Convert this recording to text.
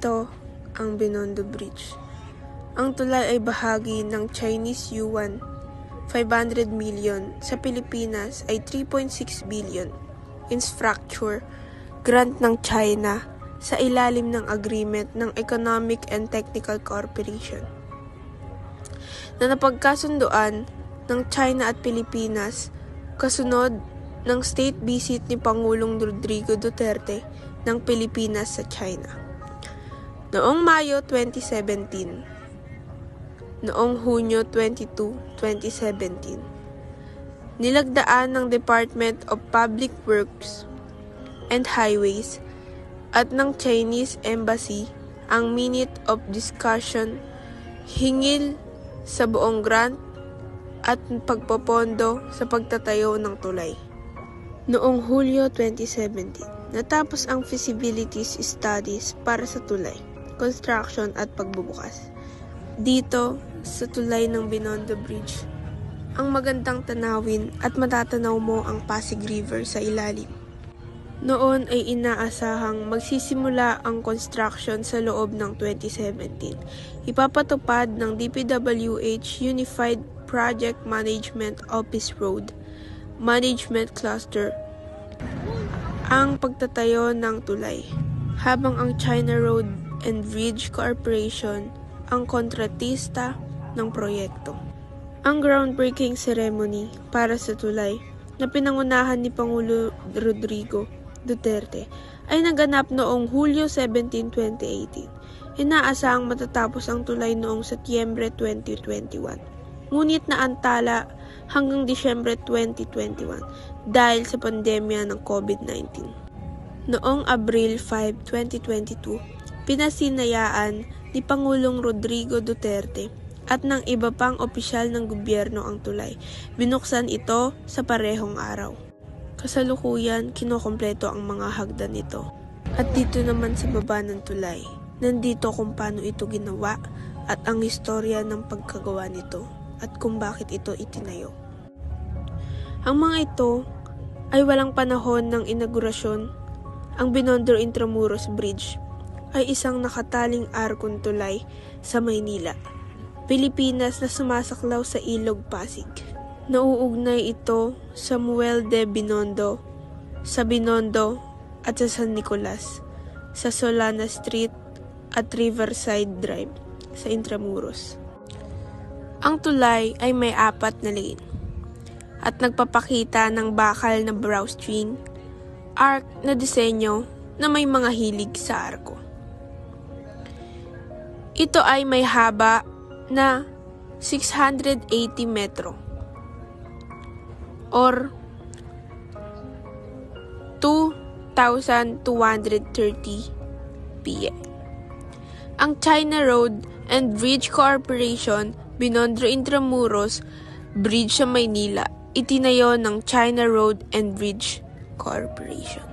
Ito ang Binondo Bridge. Ang tulay ay bahagi ng Chinese yuan 500 million, sa Pilipinas ay 3.6 billion. Infrastructure grant ng China sa ilalim ng agreement ng Economic and Technical Cooperation na napagkasunduan ng China at Pilipinas kasunod ng state visit ni Pangulong Rodrigo Duterte ng Pilipinas sa China. Noong Mayo 2017, noong Hunyo 22, 2017, nilagdaan ng Department of Public Works and Highways at ng Chinese Embassy ang Minute of Discussion hingil sa buong grant at pagpopondo sa pagtatayo ng tulay. Noong Hulyo 2017, natapos ang feasibility studies para sa tulay, construction at pagbubukas. Dito, sa tulay ng Binondo Bridge, ang magandang tanawin at matatanaw mo ang Pasig River sa ilalim. Noon ay inaasahang magsisimula ang construction sa loob ng 2017. Ipapatupad ng DPWH Unified Project Management Office Road Management Cluster ang pagtatayo ng tulay, habang ang China Road and Bridge Corporation ang kontratista ng proyekto. Ang groundbreaking ceremony para sa tulay na pinangunahan ni Pangulo Rodrigo Duterte ay naganap noong Hulyo 17, 2018. Inaasahang matatapos ang tulay noong Setyembre 2021. Ngunit naantala hanggang Disyembre 2021 dahil sa pandemya ng COVID-19. Noong Abril 5, 2022, pinasinayaan ni Pangulong Rodrigo Duterte at ng iba pang opisyal ng gobyerno ang tulay. Binuksan ito sa parehong araw. Kasalukuyan, kinokompleto ang mga hagdan nito. At dito naman sa baba ng tulay, nandito kung paano ito ginawa at ang historya ng pagkagawa nito at kung bakit ito itinayo. Ang mga ito ay walang panahon ng inaugurasyon. Ang Binondo Intramuros Bridge ay isang nakataling arkong tulay sa Maynila, Pilipinas na sumasaklaw sa Ilog Pasig. Nauugnay ito sa Muelle de Binondo, sa Binondo at sa San Nicolas, sa Solana Street at Riverside Drive sa Intramuros. Ang tulay ay may 4 na lane at nagpapakita ng bakal na drawstring arc na disenyo na may mga hilig sa arko. Ito ay may haba na 680 metro or 2,230 pie. Ang China Road and Bridge Corporation Binondo Intramuros Bridge sa Maynila itinayo ng China Road and Bridge Corporation.